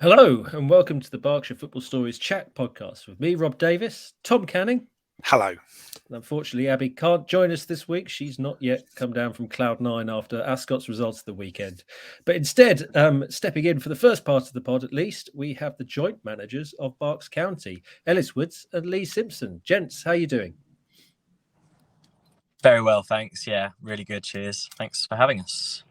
Hello and welcome to the Berkshire Football Stories chat podcast with me, Rob Davies, Tom Canning. Hello. Unfortunately, Abby can't join us this week. She's not yet come down from Cloud 9 after Ascot's results of the weekend. But instead, stepping in for the first part of the pod at least, we have the joint managers of Berks County, Ellis Woods and Lee Simpson. Gents, how are you doing? Very well, thanks. Yeah, really good. Cheers. Thanks for having us.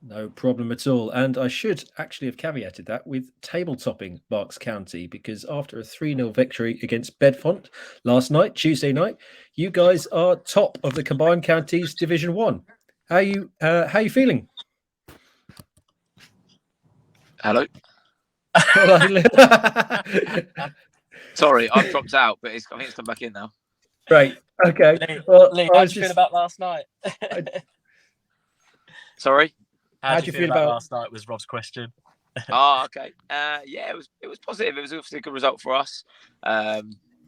No problem at all. And I should actually have caveated that with table-topping Berks County, because after a 3-0 victory against Bedfont last night, Tuesday night, you guys are top of the Combined Counties Division 1. How are you feeling? Hello. Sorry, I've dropped out, but I think it's come back in now. Right. Okay. Lee, how did you feel about last night? Sorry. How did you feel about last night? Was Rob's question. Okay. Yeah, it was positive. It was obviously a good result for us.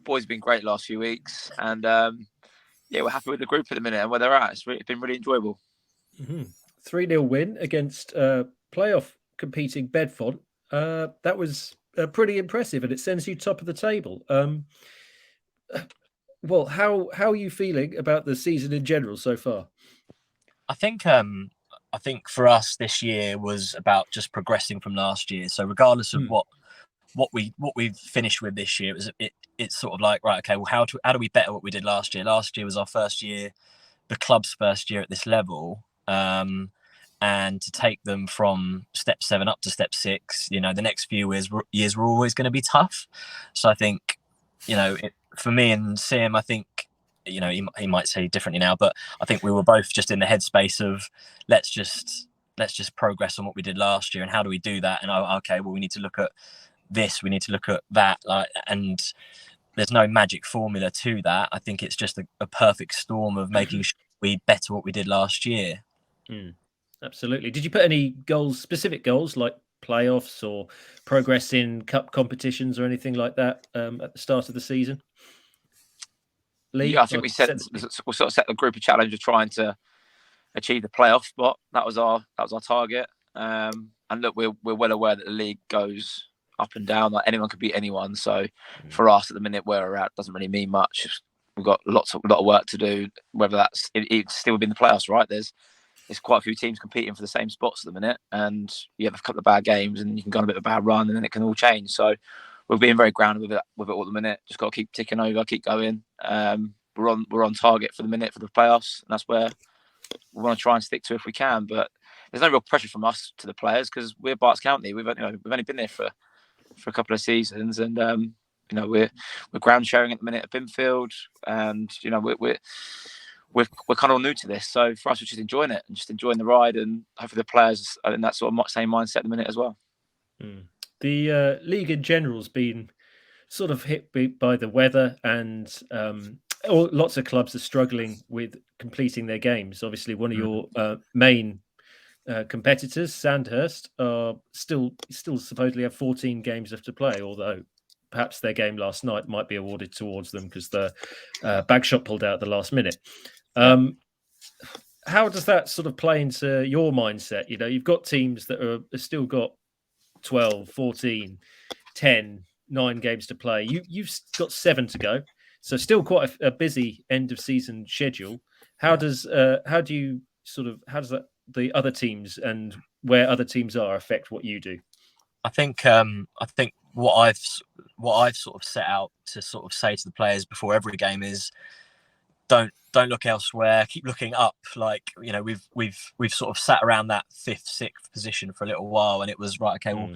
Boys have been great last few weeks, and yeah, we're happy with the group at the minute and where they're at. It's been really enjoyable. 3-0 win against playoff competing Bedfont. That was pretty impressive, and it sends you top of the table. Well, how are you feeling about the season in general so far? I think for us this year was about just progressing from last year. So regardless of what we've finished with this year, it's sort of like, right, okay, well, how do we better what we did last year? Last year was our first year, the club's first year at this level, and to take them from step 7 up to step 6, the next few years were always going to be tough. So I think, for me and Sim, I think, he might say differently now, but I think we were both just in the headspace of let's just progress on what we did last year, and how do we do that? And okay, well, we need to look at this, we need to look at that, and there's no magic formula to that. I think it's just a perfect storm of making sure we better what we did last year. Absolutely. Did you put any specific goals like playoffs or progress in cup competitions or anything like that at the start of the season? Lee, yeah, I think we sort of set the group a challenge of trying to achieve the playoff spot. That was our target. And look, we're well aware that the league goes up and down. Like, anyone could beat anyone. So for us at the minute where we're at, doesn't really mean much. We've got a lot of work to do. Whether that's it's still within the playoffs, right? There's quite a few teams competing for the same spots at the minute, and you have a couple of bad games, and you can go on a bit of a bad run, and then it can all change. So we're being very grounded with it all at the minute. Just got to keep ticking over, keep going. We're on target for the minute for the playoffs, and that's where we want to try and stick to if we can. But there's no real pressure from us to the players because we're Berks County. We've only been there for a couple of seasons, and we're ground sharing at the minute at Binfield, and we're kind of all new to this. So for us, we're just enjoying it and just enjoying the ride, and hopefully the players are in that sort of same mindset at the minute as well. The league in general has been sort of hit by the weather, and lots of clubs are struggling with completing their games. Obviously, one of your main competitors, Sandhurst, are still supposedly have 14 games left to play, although perhaps their game last night might be awarded towards them because the Bagshot pulled out at the last minute. How does that sort of play into your mindset? You've got teams that have still got 12, 14, 10, 9 games to play. You've got 7 to go, so still quite a busy end of season schedule. How does the other teams and where other teams are affect what you do? I think what I've sort of set out to sort of say to the players before every game is don't look elsewhere, keep looking up. Like, we've sort of sat around that 5th, 6th position for a little while, and it was right, okay, well,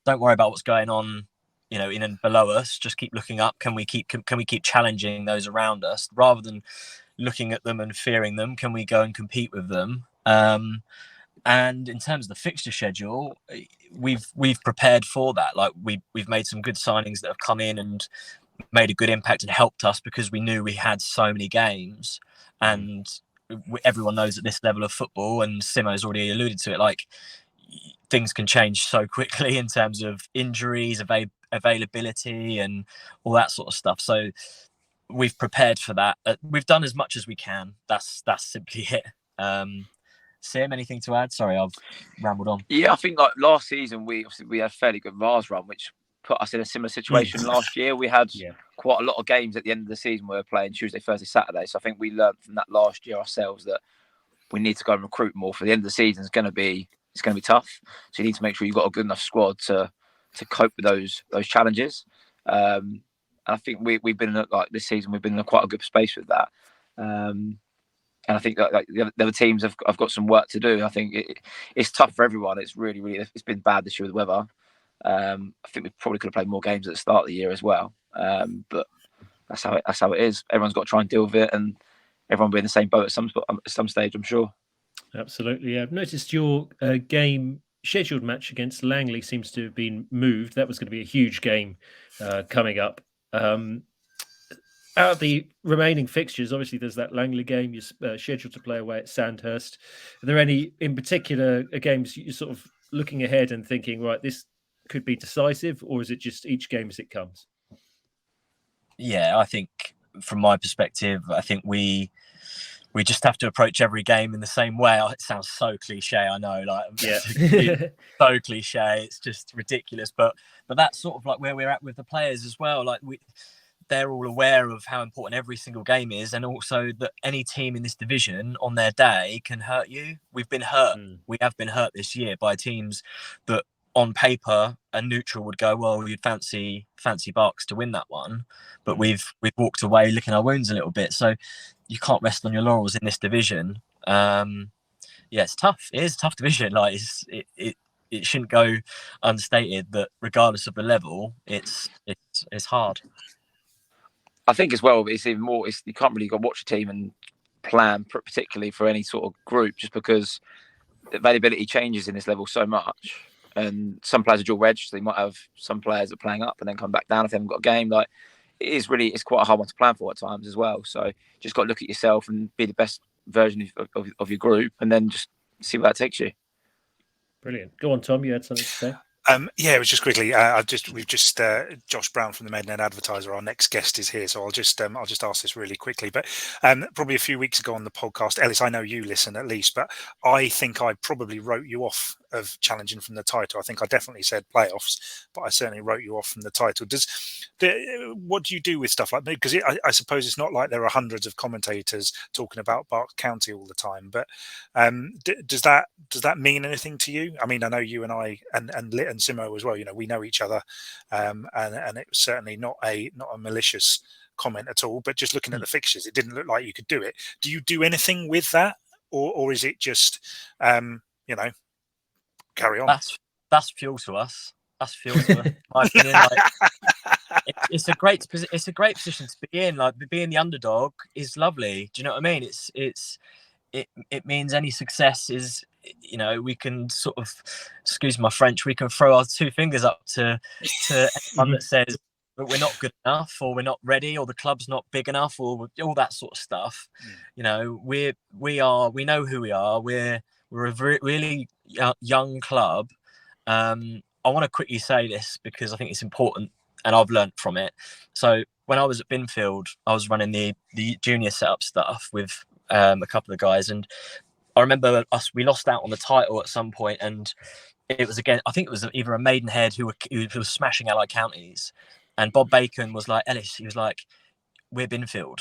don't worry about what's going on, in and below us, just keep looking up. Can we keep challenging those around us rather than looking at them and fearing them? Can we go and compete with them? And in terms of the fixture schedule, we've prepared for that. Like, we've made some good signings that have come in and made a good impact and helped us because we knew we had so many games. And everyone knows at this level of football, and Simo's already alluded to it, like, things can change so quickly in terms of injuries, availability, and all that sort of stuff. So we've prepared for that. We've done as much as we can. That's simply it. Sim, anything to add? Sorry, I've rambled on. Yeah, I think like last season we had a fairly good Vars run, which put us in a similar situation last year. We had quite a lot of games at the end of the season where we were playing Tuesday, Thursday, Saturday. So I think we learned from that last year ourselves that we need to go and recruit more for the end of the season. It's going to be tough. So you need to make sure you've got a good enough squad to cope with those challenges. And I think we've been like this season, we've been in quite a good space with that. And I think that like, the other teams have got some work to do. I think it's tough for everyone. It's really, it's been bad this year with the weather. I think we probably could have played more games at the start of the year as well. But that's how it is. Everyone's got to try and deal with it, and everyone will be in the same boat at some stage, I'm sure. Absolutely. I've noticed your scheduled match against Langley seems to have been moved. That was going to be a huge game coming up. Out of the remaining fixtures, obviously there's that Langley game. You're scheduled to play away at Sandhurst. Are there any in particular games you're sort of looking ahead and thinking, right, this could be decisive, or is it just each game as it comes? Yeah, I think from my perspective, I think we just have to approach every game in the same way. It sounds so cliche, I know, so cliche. It's just ridiculous, but that's sort of like where we're at with the players as well. Like they're all aware of how important every single game is, and also that any team in this division on their day can hurt you. We've been hurt. We have been hurt this year by teams that on paper a neutral would go, well, you'd fancy Berks to win that one, but we've walked away licking our wounds a little bit. So you can't rest on your laurels in this division. It's tough. It is a tough division. Like it shouldn't go understated that regardless of the level, it's hard. I think as well, it's even more. You can't really go watch a team and plan particularly for any sort of group, just because the availability changes in this level so much. And some players are dual reg, so they might have some players that are playing up and then come back down if they haven't got a game. Like it's quite a hard one to plan for at times as well. So just got to look at yourself and be the best version of your group, and then just see where that takes you. Brilliant. Go on, Tom. You had something to say? It was just quickly. Josh Browne from the Maidenhead Advertiser, our next guest, is here, so I'll just ask this really quickly. But probably a few weeks ago on the podcast, Ellis, I know you listen at least, but I think I probably wrote you off of challenging from the title. I think I definitely said playoffs, but I certainly wrote you off from the title. What do you do with stuff like that? Because I suppose it's not like there are hundreds of commentators talking about Berks County all the time, but does that mean anything to you? I mean, I know you and I and Simo as well. You know, we know each other, and it was certainly not a malicious comment at all. But just looking at the fixtures, it didn't look like you could do it. Do you do anything with that, or is it just carry on? That's fuel to us. That's fuel to us. In my opinion, it's a great position to be in. Like being the underdog is lovely. Do you know what I mean? It means any success is, we can sort of, excuse my French, we can throw our two fingers up to anyone that says that we're not good enough, or we're not ready, or the club's not big enough, or all that sort of stuff. We know who we are. We're a really young club. I want to quickly say this because I think it's important and I've learned from it. So when I was at Binfield, I was running the junior setup stuff with a couple of guys, and I remember we lost out on the title at some point, and it was I think it was either a Maidenhead who was smashing Allied counties, and Bob Bacon was like, Ellis, he was like, we're Binfield,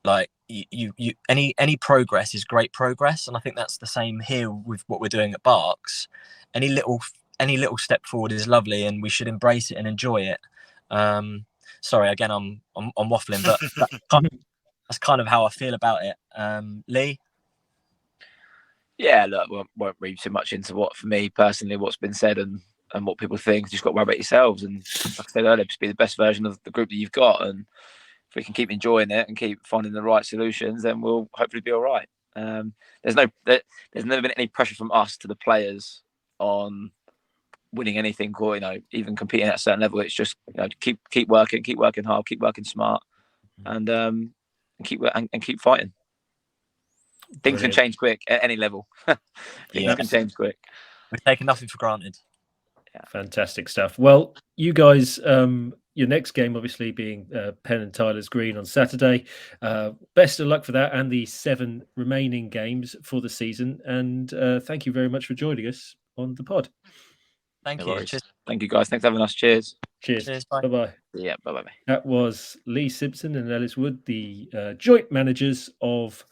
like you any progress is great progress, and I think that's the same here with what we're doing at Berks. Any little step forward is lovely, and we should embrace it and enjoy it. Sorry, again, I'm waffling, but that's kind of how I feel about it. Lee? Yeah, look, won't read too much into for me personally, what's been said and what people think. You've just got to worry about yourselves, and like I said earlier, just be the best version of the group that you've got. And if we can keep enjoying it and keep finding the right solutions, then we'll hopefully be all right. There's never been any pressure from us to the players on winning anything, or even competing at a certain level. It's just keep working hard, keep working smart, and keep fighting. Things can change quick at any level. Things can change quick. We've taken nothing for granted. Yeah. Fantastic stuff. Well, you guys your next game obviously being Penn and Tyler's Green on Saturday. Best of luck for that and the 7 remaining games for the season. And thank you very much for joining us on the pod. Thank you. Cheers. Thank you, guys. Thanks for having us. Cheers. Cheers. Bye. Bye-bye. Yeah, bye-bye. That was Lee Simpson and Ellis Wood, the joint managers of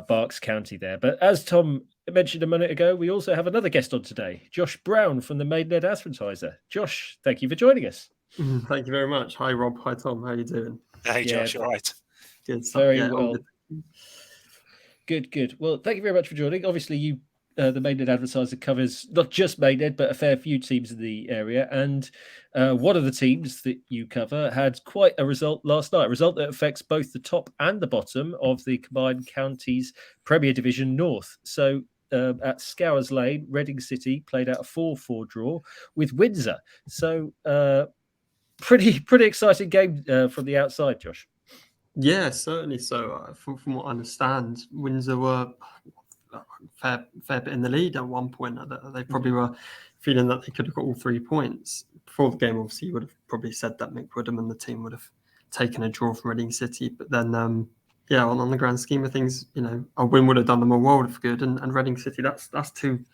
Berks County there. But as Tom mentioned a minute ago, we also have another guest on today, Josh Browne from the Maidenhead Advertiser. Josh, thank you for joining us. Thank you very much. Hi, Rob. Hi, Tom. How are you doing? Hey, Josh, all right. Good stuff. Very well. Good. Well, thank you very much for joining. Obviously, the Maidenhead Advertiser covers not just Maidenhead, but a fair few teams in the area. And one of the teams that you cover had quite a result last night, a result that affects both the top and the bottom of the combined counties Premier Division North. So at Scowers Lane, Reading City played out a 4-4 draw with Windsor. So pretty exciting game from the outside, Josh. Yeah, certainly so. From what I understand, Windsor were fair bit in the lead at one point. They probably were feeling that they could have got all 3 points. Before the game, obviously, you would have probably said that Mick Woodham and the team would have taken a draw from Reading City. But then, on the grand scheme of things, a win would have done them a world of good. And Reading City, that's 2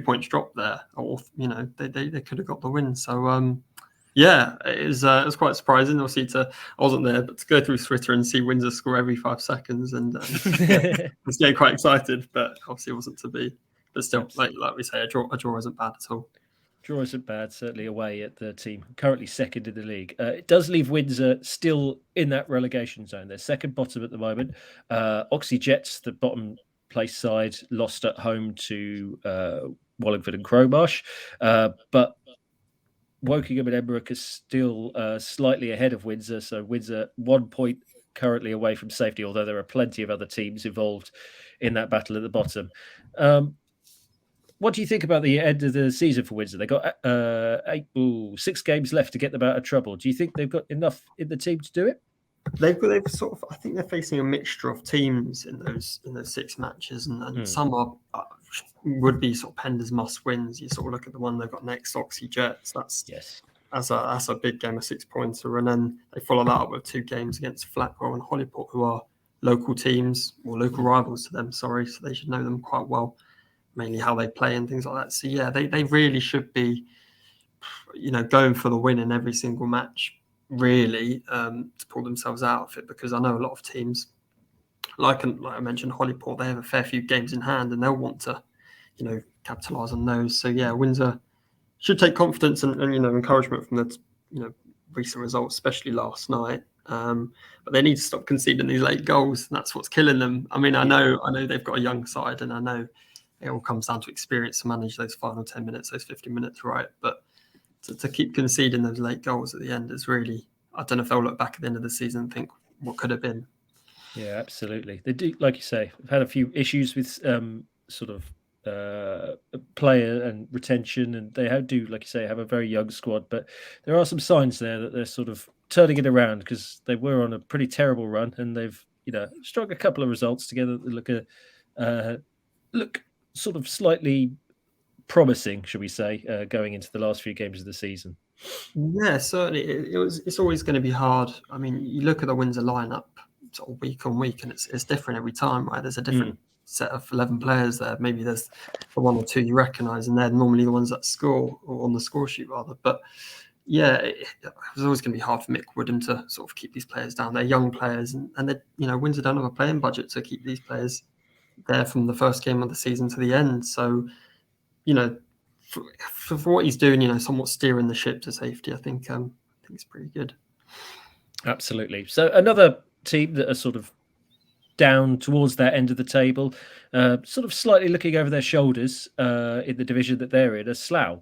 points drop there. Or, they could have got the win. So, it was quite surprising. Obviously, I wasn't there, but to go through Twitter and see Windsor score every 5 seconds, and I was getting quite excited. But obviously, it wasn't to be. But still, like we say, a draw isn't bad at all. Draw isn't bad, certainly away at the team currently second in the league. It does leave Windsor still in that relegation zone. They're second bottom at the moment. Oxley Jets, the bottom place side, lost at home to Wallingford and Crowmarsh, but Wokingham and Emmerich are still slightly ahead of Windsor. So Windsor 1 point currently away from safety, although there are plenty of other teams involved in that battle at the bottom. What do you think about the end of the season for Windsor? They got 6 games left to get them out of trouble. Do you think they've got enough in the team to do it? They've sort of. I think they're facing a mixture of teams in those 6 matches, and some would be sort of Penders must wins. You sort of look at the one they've got next, Oxley Jets. That's a big game, a 6-pointer, and then they follow that up with 2 games against Flatwell and Hollyport, who are local teams or local rivals to them. So they should know them quite well, mainly how they play and things like that. So they really should be, going for the win in every single match, really, to pull themselves out of it. Because I know a lot of teams, like I mentioned, Hollyport, they have a fair few games in hand, and they'll want to, capitalise on those. So Windsor should take confidence and encouragement from the recent results, especially last night. But they need to stop conceding these late goals. And that's what's killing them. I mean, I know they've got a young side, and I know it all comes down to experience to manage those final 10 minutes, those 50 minutes, right? But to keep conceding those late goals at the end is really, I don't know if they'll look back at the end of the season and think what could have been. Yeah, absolutely. They do, like you say, have had a few issues with player and retention, and they do, like you say, have a very young squad. But there are some signs there that they're sort of turning it around, because they were on a pretty terrible run, and they've struck a couple of results together that look sort of slightly promising, should we say, going into the last few games of the season. Yeah, certainly. It's always going to be hard. I mean, you look at the Windsor lineup sort of week on week, and it's different every time, right? There's a different set of 11 players there. Maybe there's the 1 or 2 you recognise, and they're normally the ones that score, or on the score sheet rather. But it was always going to be hard for Mick Woodham to sort of keep these players down. They're young players, and Windsor don't have a playing budget to keep these players there from the first game of the season to the end. So, for what he's doing, somewhat steering the ship to safety, I think it's pretty good. Absolutely. So another team that are sort of down towards that end of the table, sort of slightly looking over their shoulders in the division that they're in, are Slough.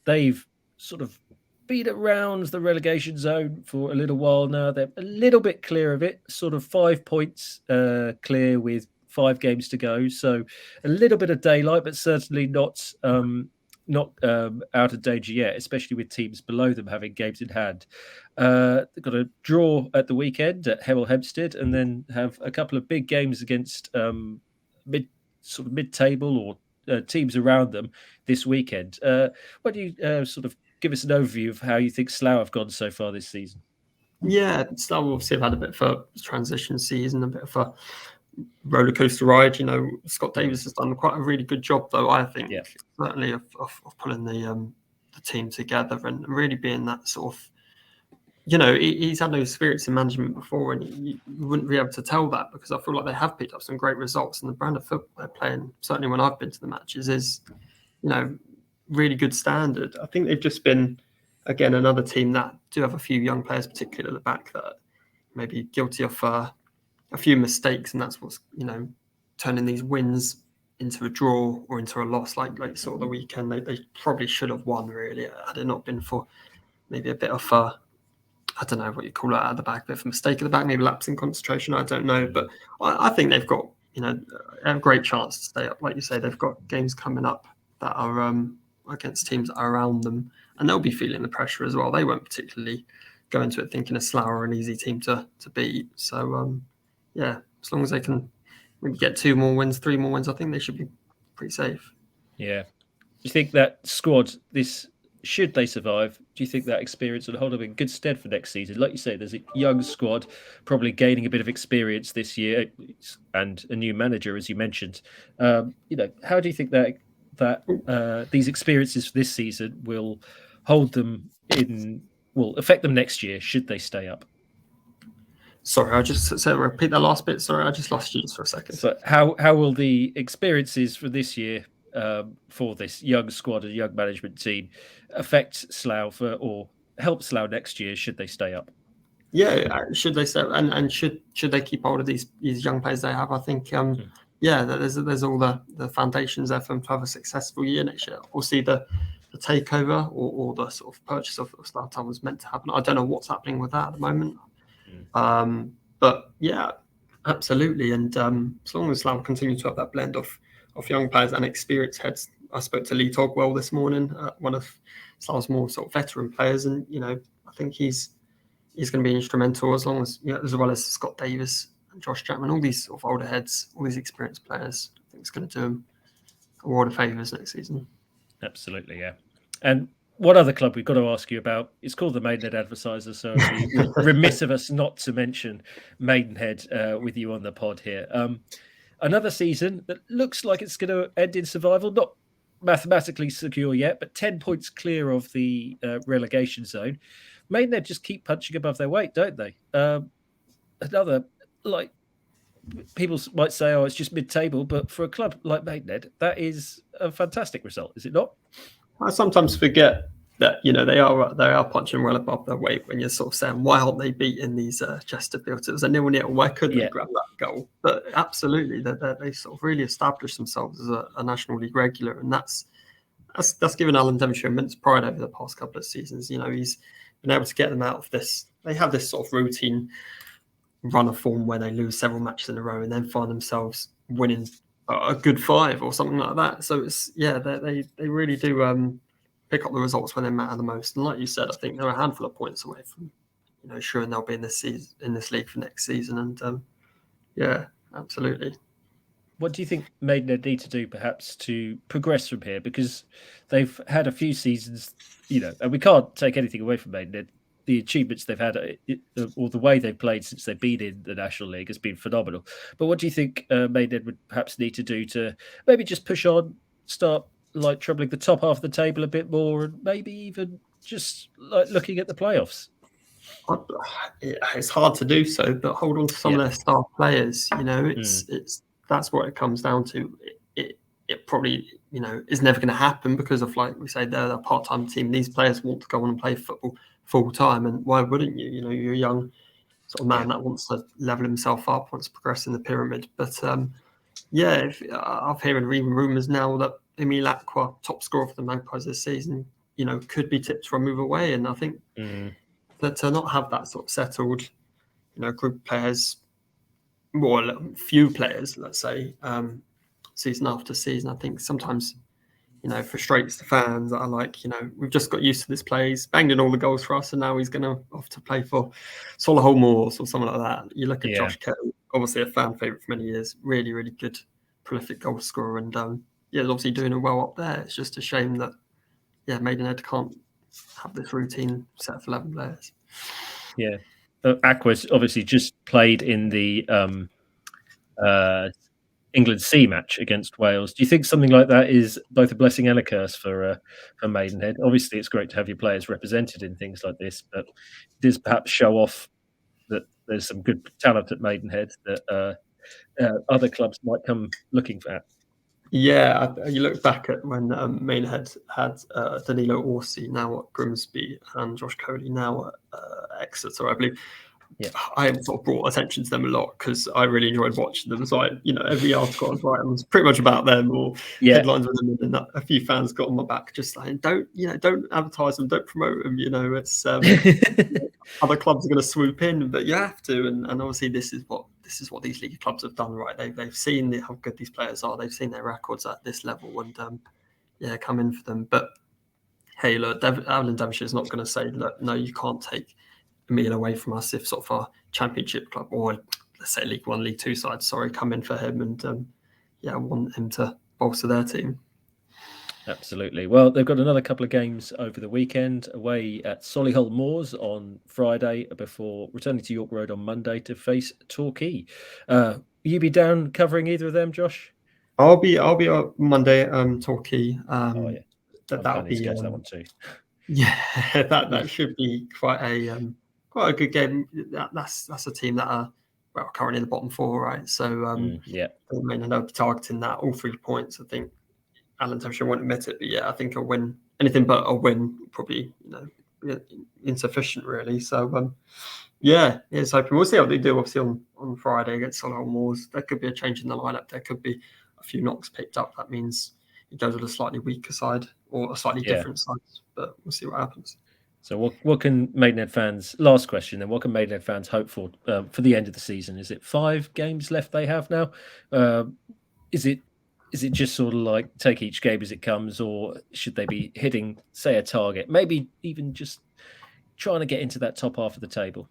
They've sort of been around the relegation zone for a little while now. They're a little bit clear of it, sort of 5 points clear with 5 games to go. So a little bit of daylight, but certainly not out of danger yet, especially with teams below them having games in hand. They've got a draw at the weekend at Hemel Hempstead, and then have a couple of big games against mid-table or teams around them this weekend. What do you sort of give us an overview of how you think Slough have gone so far this season? Yeah, Slough obviously have had a bit of a transition season, a bit of a roller coaster ride. Scott Davies has done quite a really good job, though, I think, certainly of pulling the team together and really being that sort of, he's had no experience in management before, and you wouldn't be able to tell that, because I feel like they have picked up some great results, and the brand of football they're playing, certainly when I've been to the matches, is, really good standard. I think they've just been, again, another team that do have a few young players, particularly at the back, that may be guilty of a few mistakes, and that's what's turning these wins into a draw or into a loss. Like sort of the weekend, they probably should have won, really, had it not been for maybe a bit of a, I don't know what you call it, at the back, a bit of a mistake at the back, maybe lapse in concentration, I don't know. But I think they've got a great chance to stay up. Like you say, they've got games coming up that are against teams that are around them, and they'll be feeling the pressure as well. They won't particularly go into it thinking a Slough are an easy team to beat. So as long as they can maybe get 2 more wins, 3 more wins, I think they should be pretty safe. Yeah. Do you think that squad, should they survive, do you think that experience would hold up in good stead for next season? Like you say, there's a young squad probably gaining a bit of experience this year, and a new manager, as you mentioned. How do you think that these experiences for this season will hold them will affect them next year, should they stay up? Sorry, I just repeat that last bit. Sorry, I just lost you just for a second. So how will the experiences for this year, for this young squad and young management team, affect Slough or help Slough next year, should they stay up? Yeah, should they stay up, and should they keep hold of these young players they have? I think there's all the foundations there for them to have a successful year next year. We'll see the takeover or the sort of purchase of Slough Town was meant to happen. I don't know what's happening with that at the moment. But yeah, absolutely. And as long as Slough continue to have that blend of young players and experienced heads. I spoke to Lee Togwell this morning, one of Slough's more sort of veteran players, and I think he's going to be instrumental, as long as as well as Scott Davies and Josh Chapman, all these sort of older heads, all these experienced players. I think it's going to do them a world of favours next season. Absolutely, yeah. And one other club we've got to ask you about, it's called the Maidenhead Advertiser, so it'd be remiss of us not to mention Maidenhead with you on the pod here. Another season that looks like it's going to end in survival, not mathematically secure yet, but 10 points clear of the relegation zone. Maidenhead just keep punching above their weight, don't they? Another, like, people might say, oh, it's just mid-table, but for a club like Maidenhead, that is a fantastic result, is it not? I sometimes forget that they are punching well above their weight when you're sort of saying, why aren't they beating these Chesterfield? It was a 0-0. Why couldn't they grab that goal? But absolutely, they sort of really established themselves as a National League regular, and that's given Alan Devonshire immense pride over the past couple of seasons. He's been able to get them out of this. They have this sort of routine run of form where they lose several matches in a row and then find themselves winning a good 5 or something like that. So it's they really do pick up the results when they matter the most. And like you said, I think they're a handful of points away from ensuring they'll be in this league for next season. And absolutely. What do you think Maidenhead need to do perhaps to progress from here? Because they've had a few seasons, and we can't take anything away from Maidenhead. The achievements they've had, or the way they've played since they've been in the National League, has been phenomenal. But what do you think Maidenhead would perhaps need to do to maybe just push on, start like troubling the top half of the table a bit more, and maybe even just like looking at the playoffs? It's hard to do so, but hold on to some of their star players. It's that's what it comes down to. It probably is never going to happen because of, like we say, they're a part-time team. These players want to go on and play football full time, and why wouldn't you? You're a young sort of man that wants to level himself up, wants to progress in the pyramid. But I'm hearing rumours now that Emile Aqua, top scorer for the Magpies this season, could be tipped for a move away. And I think that to not have that sort of settled, group of players, more few players, let's say, season after season, I think sometimes frustrates the fans that are like, we've just got used to this play. He's banged in all the goals for us, and now he's going to off to play for Solihull Moors or something like that. You look at Josh Kelly, obviously a fan favourite for many years, really, really good, prolific goal scorer, and obviously doing it well up there. It's just a shame that Maidenhead can't have this routine set for 11 players. Yeah. Aqua's obviously just played in the England C match against Wales. Do you think something like that is both a blessing and a curse for Maidenhead? Obviously, it's great to have your players represented in things like this, but it does perhaps show off that there's some good talent at Maidenhead that other clubs might come looking for. Yeah, you look back at when Maidenhead had Danilo Orsi, now at Grimsby, and Josh Coley, now at Exeter, I believe. Yeah. I sort of brought attention to them a lot because I really enjoyed watching them. So every article I was writing was pretty much about them or headlines with them, and a few fans got on my back just saying, "Don't advertise them, don't promote them." It's other clubs are going to swoop in, but you have to. And obviously, this is what these league clubs have done, right? They've seen how good these players are. They've seen their records at this level, and come in for them. But hey, look, Alan Devonshire is not going to say, "Look, no, you can't take a meal away from us if sort of our championship club or let's say League One, League Two side, come in for him and want him to bolster their team." Absolutely. Well, they've got another couple of games over the weekend away at Solihull Moors on Friday before returning to York Road on Monday to face Torquay. Will you be down covering either of them, Josh? I'll be on Monday, Torquay. Oh yeah, that'll be that one too. Yeah, that should be quite a good game. That's a team that are currently in the bottom four, right? So they may not be targeting that all 3 points. I think Alan Devonshire won't admit it, but I think a win, anything but a win, probably insufficient really. So it's hoping we'll see how they do. Obviously on Friday against Solihull Moors, there could be a change in the lineup. There could be a few knocks picked up. That means it goes with a slightly weaker side or a slightly different side, but we'll see what happens. So what can Maidenhead fans, last question then, what can Maidenhead fans hope for the end of the season? Is it 5 games left they have now? Is it just sort of like take each game as it comes, or should they be hitting, say, a target? Maybe even just trying to get into that top half of the table?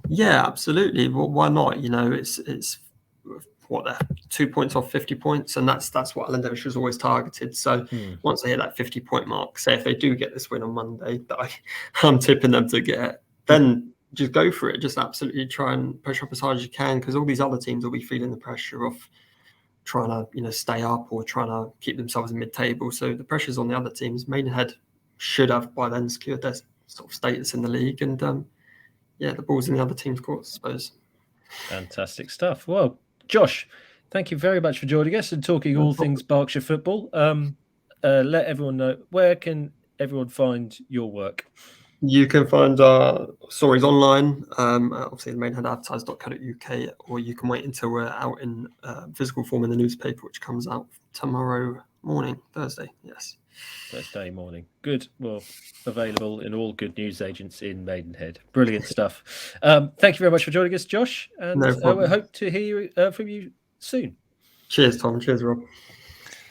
Yeah, absolutely. Well, why not? It's what they're 2 points off 50 points, and that's what Alan Devonshire has always targeted. So once they hit that 50-point mark, say if they do get this win on Monday that I'm tipping them to get, then just go for it. Just absolutely try and push up as hard as you can, because all these other teams will be feeling the pressure of trying to stay up or trying to keep themselves in mid-table. So the pressure's on the other teams. Maidenhead should have by then secured their sort of status in the league, and the ball's in the other team's court, I suppose. Fantastic stuff. Well, Josh, thank you very much for joining us and talking all things Berkshire football. Let everyone know, where can everyone find your work? You can find our stories online, obviously at maidenheadadvertiser.co.uk, or you can wait until we're out in physical form in the newspaper, which comes out tomorrow morning, Thursday. Yes. Thursday morning. Good. Well, available in all good news agents in Maidenhead. Brilliant stuff. Thank you very much for joining us, Josh. And we hope to hear from you soon. Cheers, Tom. Cheers, Rob.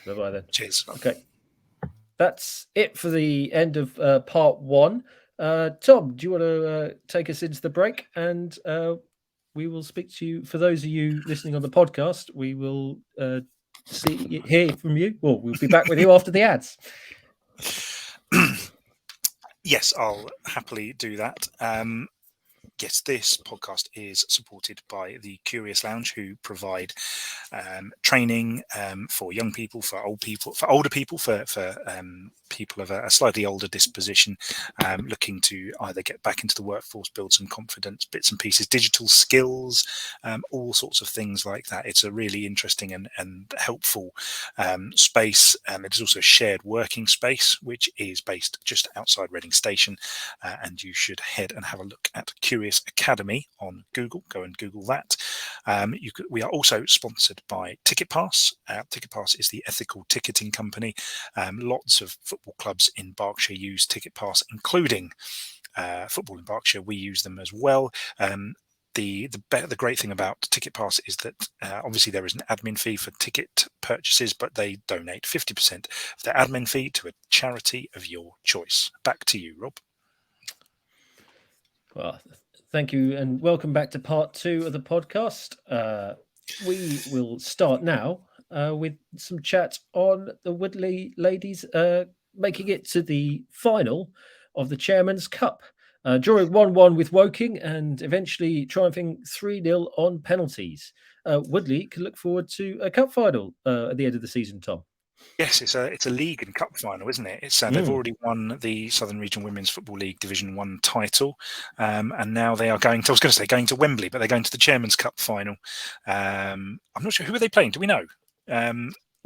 Bye-bye then. Cheers. Okay. That's it for the end of part 1. Tom, do you want to take us into the break? And we will speak to you. For those of you listening on the podcast, we will hear from you. Well, we'll be back with you after the ads. Yes, I'll happily do that. Yes, this podcast is supported by the Curious Lounge, who provide training for young people, for older people, for people of a slightly older disposition, looking to either get back into the workforce, build some confidence, bits and pieces, digital skills, all sorts of things like that. It's a really interesting and helpful space. It is also a shared working space, which is based just outside Reading Station, and you should head and have a look at Curious Academy on Google. Go and Google that. We are also sponsored by Ticket Pass. Ticket Pass is the ethical ticketing company. Lots of football clubs in Berkshire use Ticket Pass, including Football in Berkshire. We use them as well. The great thing about Ticket Pass is that obviously there is an admin fee for ticket purchases, but they donate 50% of their admin fee to a charity of your choice. Back to you, Rob. Well, thank you, and welcome back to part 2 of the podcast. We will start now with some chat on the Woodley ladies making it to the final of the Chairman's Cup, drawing 1-1 with Woking and eventually triumphing 3-0 on penalties. Woodley can look forward to a cup final at the end of the season, Tom. Yes, it's a league and cup final, isn't it? It's they've already won the Southern Region Women's Football League Division 1 title, and now they are going to. I was going to say going to Wembley, but they're going to the Chairman's Cup final. I'm not sure who are they playing. Do we know?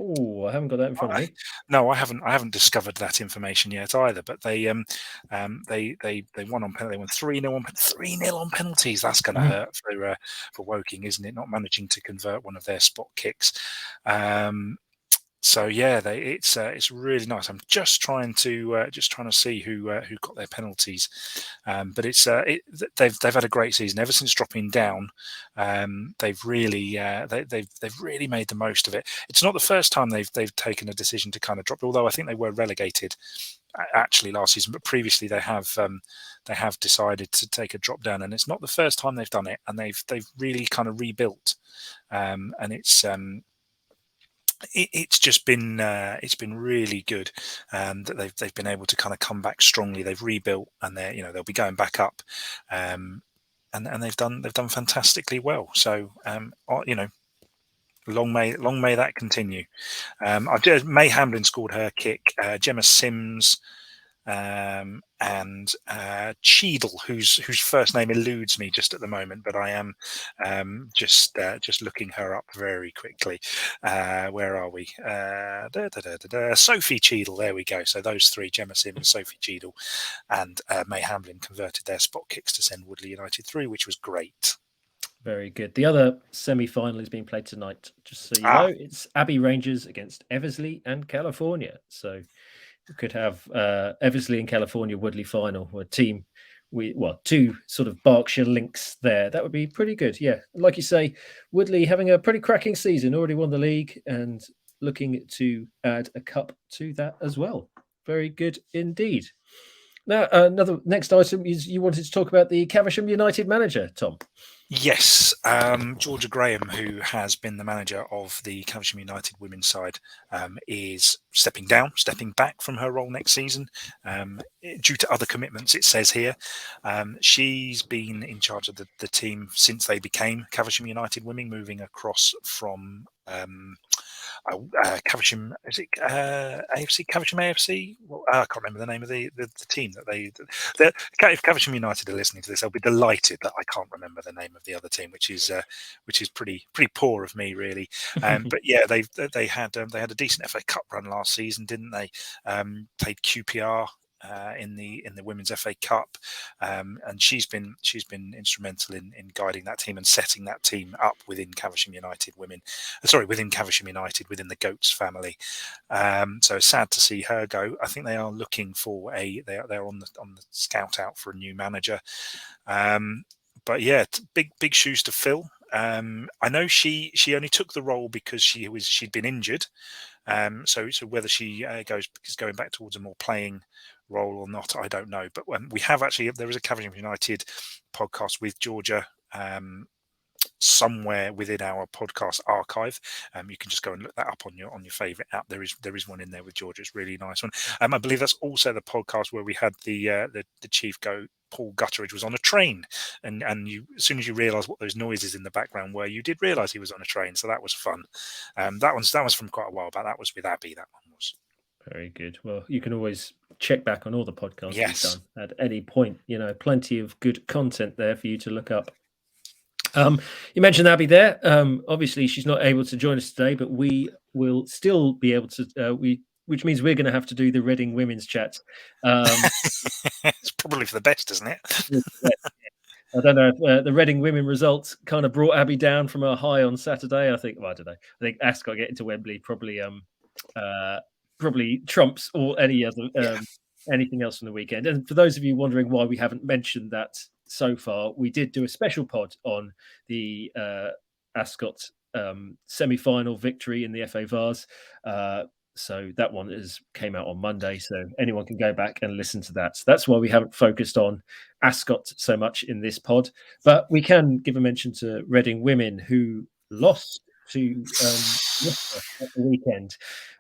Oh, I haven't got that in front of me. No, I haven't discovered that information yet either. But they won on penalty. They won 3-0 on penalties. That's going to hurt for Woking, isn't it? Not managing to convert one of their spot kicks. So yeah, it's really nice. I'm just trying to see who got their penalties, but they've had a great season ever since dropping down. They've really made the most of it. It's not the first time they've taken a decision to kind of drop, although I think they were relegated actually last season, but previously they have decided to take a drop down, and it's not the first time they've done it, and they've really kind of rebuilt, and it's just been really good that they've been able to kind of come back strongly. They've rebuilt, and they'll be going back up, and they've done fantastically well. So long may that continue. May Hamlin scored her kick. Gemma Sims. And Cheadle, whose first name eludes me just at the moment, but I am just looking her up very quickly. Where are we? Sophie Cheadle. There we go. So those three: Gemma Sims, Sophie Cheadle, and May Hamlin converted their spot kicks to send Woodley United through, which was great. Very good. The other semi-final is being played tonight. Just so you know, it's Abbey Rangers against Eversley and California. So we could have Eversley and California Woodley final, or two sort of Berkshire links there. That would be pretty good. Yeah, like you say, Woodley having a pretty cracking season, already won the league and looking to add a cup to that as well. Very good indeed. Now, next item is you wanted to talk about the Caversham United manager, Tom. Yes, Georgia Graham, who has been the manager of the Caversham United women's side, is stepping back from her role next season due to other commitments, it says here. She's been in charge of the team since they became Caversham United Women, moving across from Caversham, is it AFC? Caversham AFC? Well, I can't remember the name of the team that if Caversham United are listening to this, they'll be delighted that I can't remember the name of the other team, which is pretty poor of me, really. But yeah, they had a decent FA Cup run last season, didn't they? Played QPR in the Women's FA Cup, and she's been instrumental in guiding that team and setting that team up within Caversham United within Caversham United, within the Goats family. So sad to see her go. I think they are looking for they're on the scout out for a new manager. But yeah, big shoes to fill. I know she only took the role because she'd been injured. So whether she is going back towards a more playing role or not, I don't know. But we have there is a Caversham United podcast with Georgia somewhere within our podcast archive. You can just go and look that up on your favourite app. There is one in there with Georgia. It's a really nice one. I believe that's also the podcast where we had the chief goat Paul Gutteridge was on a train, and you, as soon as you realise what those noises in the background were, you did realise he was on a train. So that was fun. That was from quite a while back. That was with Abby. That one was. Very good. Well, you can always check back on all the podcasts Yes. we've done at any point. Plenty of good content there for you to look up. You mentioned Abby there. Obviously, she's not able to join us today, but we will still be able to. Which means we're going to have to do the Reading women's chat. It's probably for the best, isn't it? I don't know if the Reading women results kind of brought Abby down from her high on Saturday. I think I don't know. I think Ascot getting to Wembley probably trumps or any other anything else from the weekend. And for those of you wondering why we haven't mentioned that so far, we did do a special pod on the Ascot semi-final victory in the FA Vars. So that one came out on Monday, so anyone can go back and listen to that. So that's why we haven't focused on Ascot so much in this pod, but we can give a mention to Reading women, who lost to Worcester at the weekend.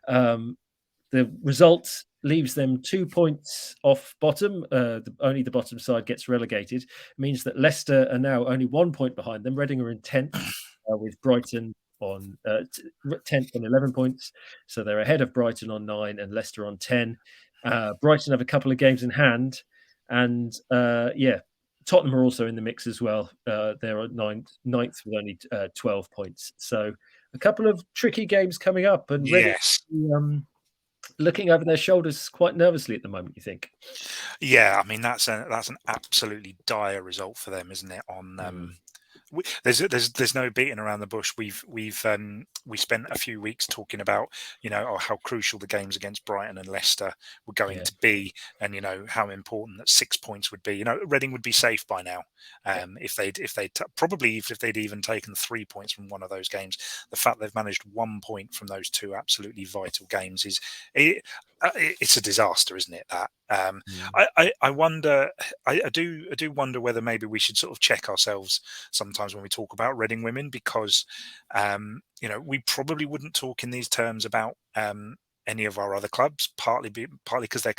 The result leaves them 2 points off bottom. Only the bottom side gets relegated. It means that Leicester are now only 1 point behind them. Reading are in 10th with Brighton on 10th on 11 points. So they're ahead of Brighton on 9 and Leicester on 10. Brighton have a couple of games in hand. And Tottenham are also in the mix as well. They're at ninth with only 12 points. So a couple of tricky games coming up. And Yes. Reading, looking over their shoulders quite nervously at the moment, you think? Yeah, I mean that's an absolutely dire result for them, isn't it? There's no beating around the bush. We spent a few weeks talking about how crucial the games against Brighton and Leicester were going to be, and how important that 6 points would be. Reading would be safe by now if they'd even taken 3 points from one of those games. The fact they've managed 1 point from those two absolutely vital games it's a disaster, isn't it? That I wonder. I do wonder whether maybe we should sort of check ourselves sometimes when we talk about Reading women, because we probably wouldn't talk in these terms about any of our other clubs, partly because they're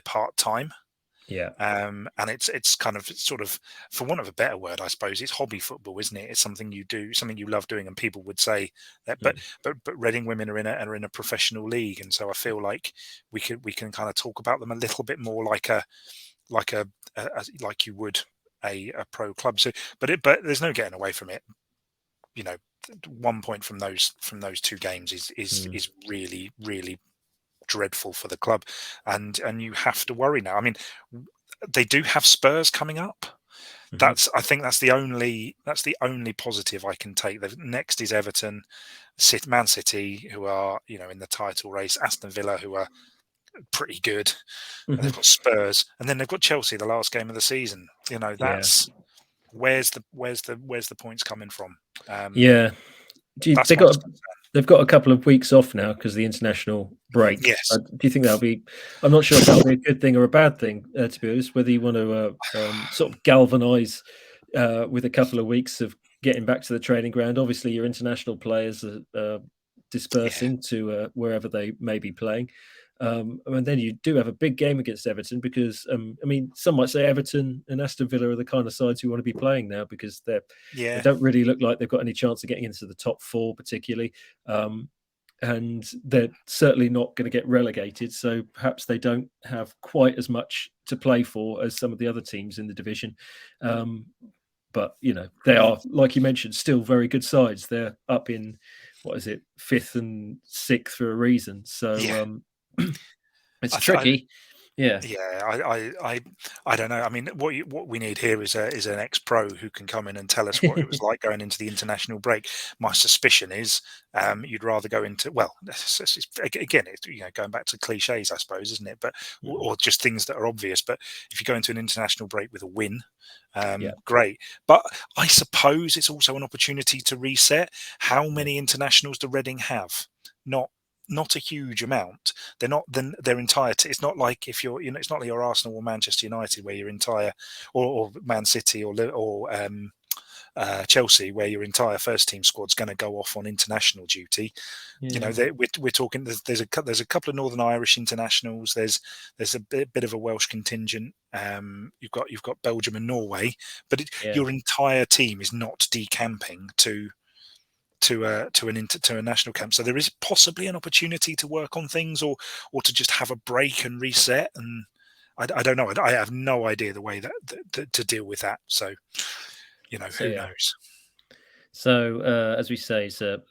part-time. Yeah. And it's kind of sort of, for want of a better word, I suppose, it's hobby football, isn't it? It's something you do, something you love doing, and people would say that. But Reading women are in a professional league, and so I feel like we can kind of talk about them a little bit more like you would a pro club. So, but there's no getting away from it. 1 point from those two games is really, really dreadful for the club, and you have to worry now. I mean, they do have Spurs coming up. I think that's the only positive I can take. Next is Everton, Man City, who are in the title race, Aston Villa, who are pretty good, and they've got Spurs, and then they've got Chelsea, the last game of the season. That's where's the points coming from? They've got a couple of weeks off now because of the international break. Yes. Do you think that'll be? I'm not sure if that'll be a good thing or a bad thing, to be honest. Whether you want to sort of galvanise with a couple of weeks of getting back to the training ground. Obviously, your international players are dispersing to wherever they may be playing. And then you do have a big game against Everton because, some might say Everton and Aston Villa are the kind of sides who want to be playing now because they don't really look like they've got any chance of getting into the top four particularly. And they're certainly not going to get relegated. So perhaps they don't have quite as much to play for as some of the other teams in the division. But, they are, like you mentioned, still very good sides. They're up in, 5th and 6th for a reason. So... it's tricky. I don't know. I mean, what we need here is an ex-pro who can come in and tell us what it was like going into the international break. My suspicion is you'd rather go into again, going back to cliches, I suppose, isn't it? But or just things that are obvious. But if you go into an international break with a win, great. But I suppose it's also an opportunity to reset. How many internationals do Reading have? Not a huge amount. They're not their entire. It's not like if you're, it's not like you're Arsenal or Manchester United where your entire, or Man City or Chelsea where your entire first team squad's going to go off on international duty. We're talking. There's a couple of Northern Irish internationals. There's a bit of a Welsh contingent. You've got Belgium and Norway, but your entire team is not decamping to a national camp. So there is possibly an opportunity to work on things or to just have a break and reset. And I don't know. I have no idea the way that to deal with that. So, who knows? So, as we say, it's a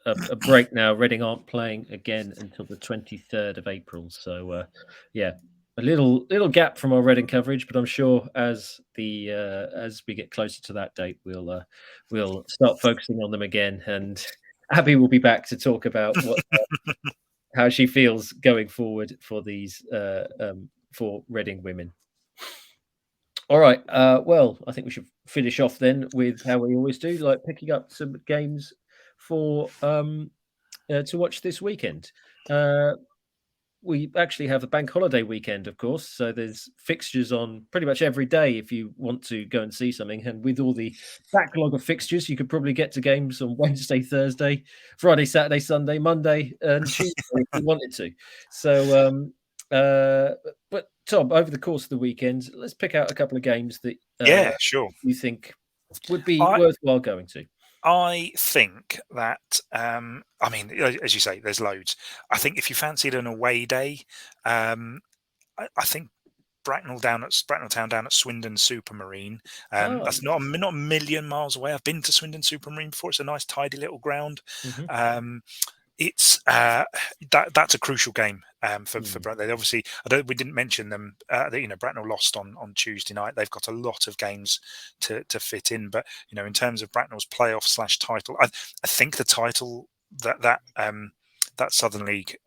break now. Reading aren't playing again until the 23rd of April. So, a little gap from our Reading coverage, but I'm sure as we get closer to that date, we'll start focusing on them again. And Abby will be back to talk about how she feels going forward for these for Reading women. All right. Well, I think we should finish off then with how we always do, like picking up some games for to watch this weekend. We actually have a bank holiday weekend, of course, so there's fixtures on pretty much every day if you want to go and see something. And with all the backlog of fixtures, you could probably get to games on Wednesday, Thursday, Friday, Saturday, Sunday, Monday, and Tuesday if you wanted to. So But Tom, over the course of the weekend, let's pick out a couple of games that sure. you think would be I- worthwhile going to. I think that, I mean, as you say, there's loads. I think if you fancied an away day, I think Bracknell Town down at Swindon Supermarine. That's not a million miles away. I've been to Swindon Supermarine before. It's a nice, tidy little ground. Mhm. It's that's a crucial game for Bracknell. Obviously, we didn't mention them. Bracknell lost on Tuesday night. They've got a lot of games to fit in, but in terms of Bracknell's playoff / title, I think the title that Southern League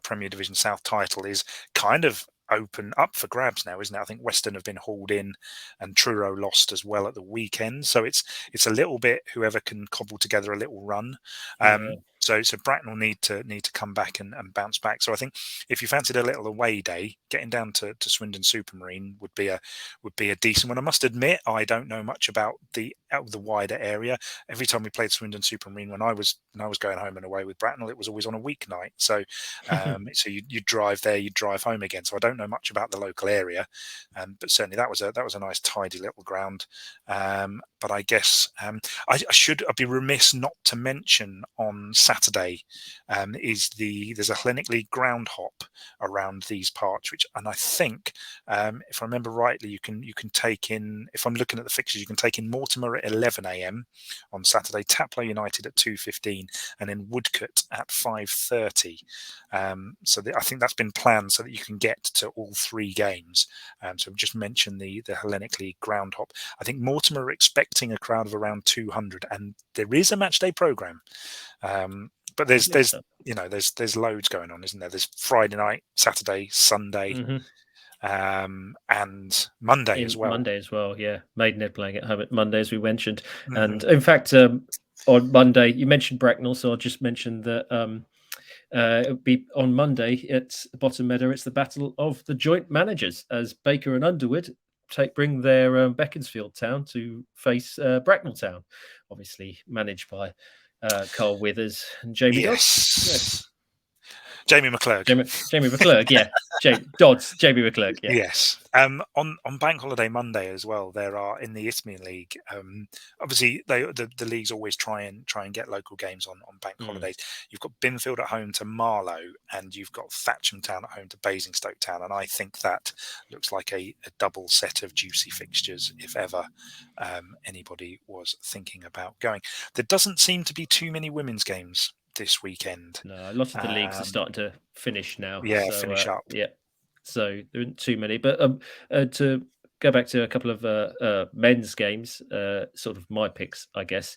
Premier Division South title is kind of open up for grabs now, isn't it? I think Western have been hauled in, and Truro lost as well at the weekend. So it's a little bit whoever can cobble together a little run. So Bracknell need to come back and bounce back. So I think if you fancied a little away day, getting down to Swindon Supermarine would be a decent one. I must admit, I don't know much about the wider area. Every time we played Swindon Supermarine when I was going home and away with Bracknell, it was always on a weeknight. So so you drive there, you drive home again. So I don't know much about the local area, but certainly that was a nice tidy little ground. But I guess I'd be remiss not to mention on Saturday there's a Hellenic League ground hop around these parts, and I think if I remember rightly, you can take in, if I'm looking at the fixtures, you can take in Mortimer at 11 a.m. on Saturday, Taplow United at 2:15, and then Woodcote at 5:30. So I think that's been planned so that you can get to all three games. So I've just mentioned the Hellenic League ground hop. I think Mortimer are expecting a crowd of around 200, and there is a match day program. But there's loads going on, isn't there? There's Friday night, Saturday, Sunday, and Monday as well. Monday as well, yeah. Maidenhead playing at home at Monday, as we mentioned. And in fact, on Monday, you mentioned Bracknell, so I'll just mention that it would be on Monday at Bottom Meadow. It's the battle of the joint managers as Baker and Underwood bring their Beaconsfield town to face Bracknell Town, obviously managed by Carl Withers and Jamie Dodds. Yes. Jamie McClurg. Jamie McClurg, yeah. Jamie McClurg, yeah. Yes. On Bank Holiday Monday as well, there are in the Isthmian League. Obviously, the leagues always try and get local games on bank holidays. You've got Binfield at home to Marlow, and you've got Thatcham Town at home to Basingstoke Town, and I think that looks like a double set of juicy fixtures if ever anybody was thinking about going. There doesn't seem to be too many women's games this weekend. No, lots of the leagues are starting to finish now. Yeah, finish up. Yeah, so there aren't too many. But to go back to a couple of men's games, sort of my picks, I guess.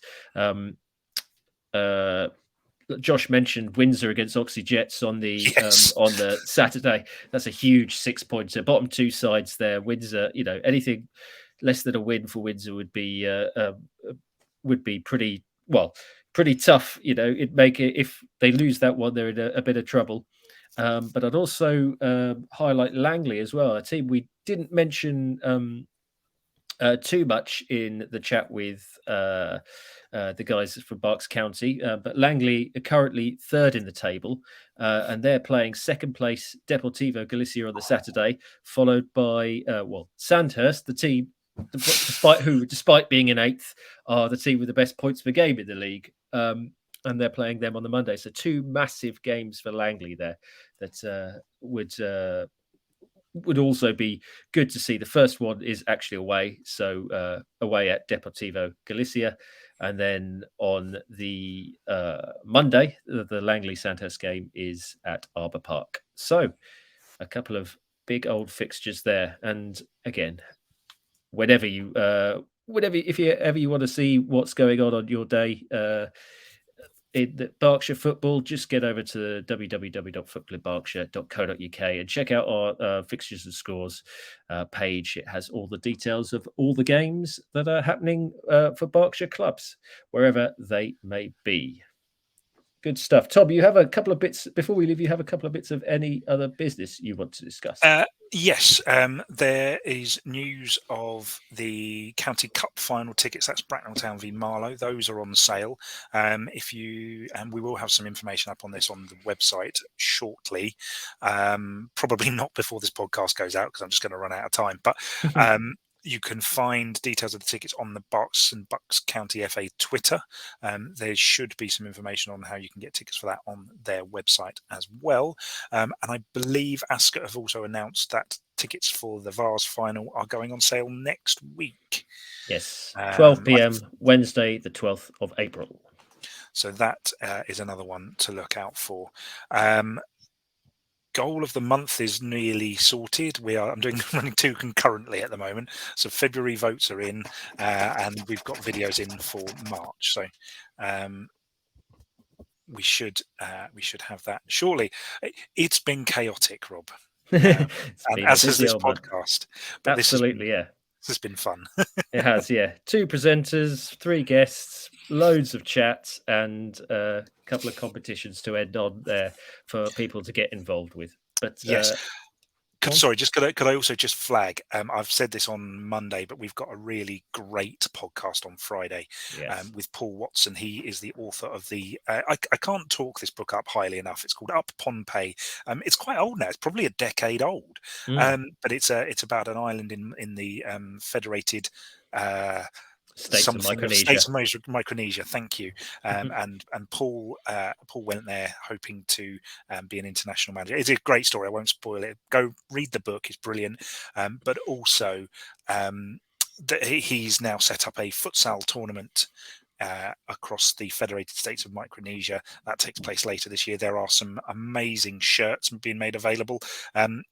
Josh mentioned Windsor against Oxley Jets on the Saturday. That's a huge 6-pointer. Bottom two sides there. Windsor, anything less than a win for Windsor would be pretty tough. It'd make it, if they lose that one, they're in a bit of trouble. But I'd also highlight Langley as well, a team we didn't mention too much in the chat with the guys from Berks County. But Langley are currently third in the table, and they're playing second place Deportivo Galicia on the Saturday, followed by Sandhurst, the team, despite being in eighth, are the team with the best points per game in the league. And they're playing them on the Monday. So two massive games for Langley there that would also be good to see. The first one is actually away, so away at Deportivo Galicia. And then on the Monday, the Langley Sandhurst game is at Arbour Park. So a couple of big old fixtures there. And again, if you ever want to see what's going on your day in the Berkshire football, just get over to www.footballberkshire.co.uk and check out our fixtures and scores page. It has all the details of all the games that are happening for Berkshire clubs, wherever they may be. Good stuff. Tom, you have a couple of bits before we leave. You have a couple of bits of any other business you want to discuss? Yes, there is news of the County Cup final tickets. That's Bracknell Town v Marlow. Those are on sale. If you and we will have some information up on this on the website shortly. Probably not before this podcast goes out because I'm just going to run out of time. But you can find details of the tickets on the Berks and Berks County FA Twitter. There should be some information on how you can get tickets for that on their website as well. And I believe Ascot have also announced that tickets for the Vars final are going on sale next week. Yes, 12 p.m. Wednesday, the 12th of April. So that is another one to look out for. Goal of the month is nearly sorted. I'm running two concurrently at the moment. So February votes are in, and we've got videos in for March. So we should have that shortly. It's been chaotic, Rob, and as has this podcast. But absolutely, this has been fun. It has, yeah. 2 presenters, 3 guests, loads of chats, and a couple of competitions to end on there for people to get involved with. But yes. Sorry, could I also just flag? I've said this on Monday, but we've got a really great podcast on Friday with Paul Watson. He is the author of the. I can't talk this book up highly enough. It's called Up Pohnpei. It's quite old now. It's probably a decade old. But it's about an island in the federated. States of Micronesia. Thank you. And Paul went there hoping to be an international manager. It's a great story. I won't spoil it. Go read the book. It's brilliant. But also, he's now set up a futsal tournament across the Federated States of Micronesia. That takes place later this year. There are some amazing shirts being made available.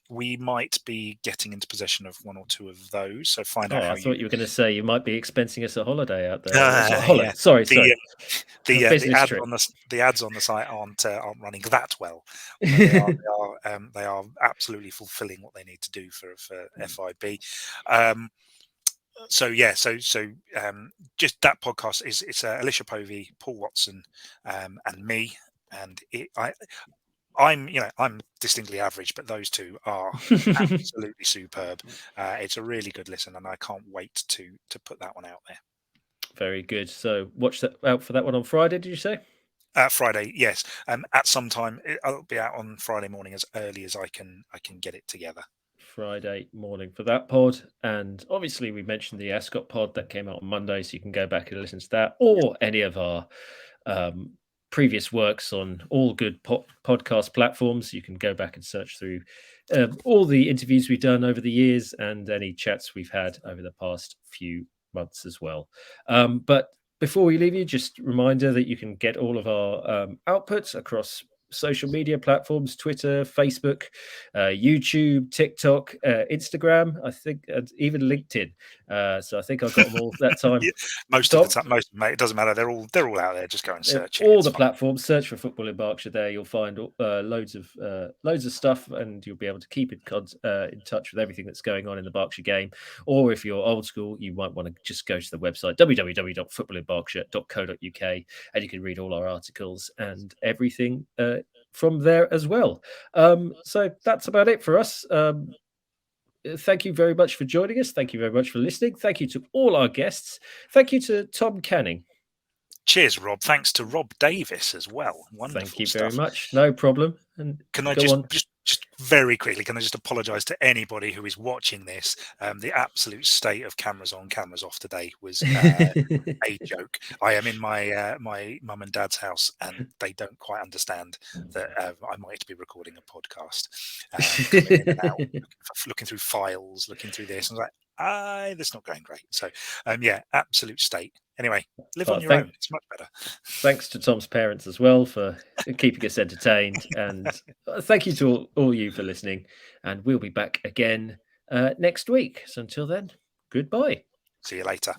We might be getting into possession of 1 or 2 of those. So find out. I thought you were going to say you might be expensing us a holiday out there. Sorry. The ads on the site aren't running that well. They are absolutely fulfilling what they need to do for FIB. So just that podcast it's Alicia Povey, Paul Watson, and me, and I'm distinctly average, but those two are absolutely superb. It's a really good listen, and I can't wait to put that one out there. Very good. So watch out for that one on Friday. Did you say? Friday, yes. At some time, I'll be out on Friday morning as early as I can get it together. Friday morning for that pod, and obviously we mentioned the Ascot pod that came out on Monday, so you can go back and listen to that or any of our previous works on all good podcast platforms. You can go back and search through all the interviews we've done over the years and any chats we've had over the past few months as well. But before we leave you, just a reminder that you can get all of our outputs across social media platforms: Twitter, Facebook, YouTube, TikTok, Instagram, I think, and even LinkedIn. So I think I've got them all that time. Most of the time, mate, it doesn't matter. They're all out there. Just go and search all the platforms. Search for Football in Berkshire. There, you'll find loads of stuff, and you'll be able to keep in touch with everything that's going on in the Berkshire game. Or if you're old school, you might want to just go to the website www.footballinberkshire.co.uk, and you can read all our articles and everything from there as well. So that's about it for us. Thank you very much for joining us. Thank you very much for listening. Thank you to all our guests. Thank you to Tom Canning. Cheers, Rob. Thanks to Rob Davies as well. Wonderful. Thank you very much. No problem. And can I just very quickly, can I just apologise to anybody who is watching this? The absolute state of cameras on, cameras off today was a joke. I am in my my mum and dad's house, and they don't quite understand that I might be recording a podcast. Coming in and out, looking through files, looking through this, and I was like, that's not going great. So, absolute state. Anyway, live on your own. It's much better. Thanks to Tom's parents as well for keeping us entertained. And thank you to all you for listening. And we'll be back again next week. So until then, goodbye. See you later.